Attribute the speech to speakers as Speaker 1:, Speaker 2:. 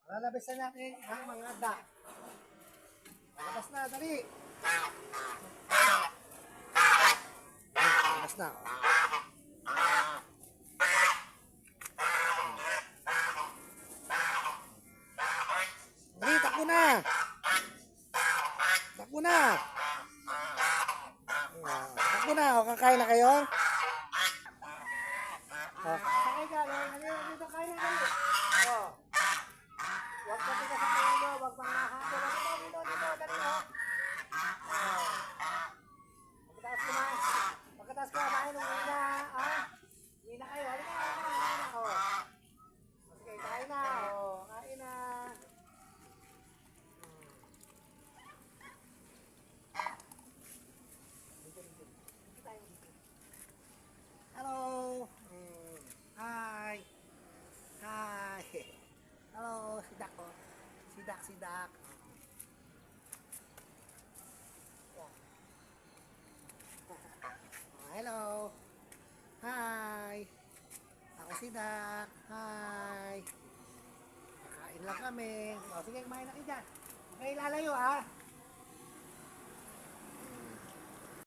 Speaker 1: Lalabasan natin ang mga dak. Labas na, dali. Labas na. Dali, takbo na. Takbo na. Takbo na. O, kakain na kayo? O, kakain ka. Dito kain na kayo. O. Huwag ka tigas ang ulo. Huwag pang nahapon. Dito, dali o. Pagkataas kumain ng una, hindi na kayo. Halika na. O. Sige, kain na. O, kain na. Hello. Hi. Hi. Hello, si Dak. Si Dak. Hello. Hi. Ako si Dak. Hi. Kakain lang kami. O, sige, kumain na kayo dyan. Huwag kayo lalayo, ha.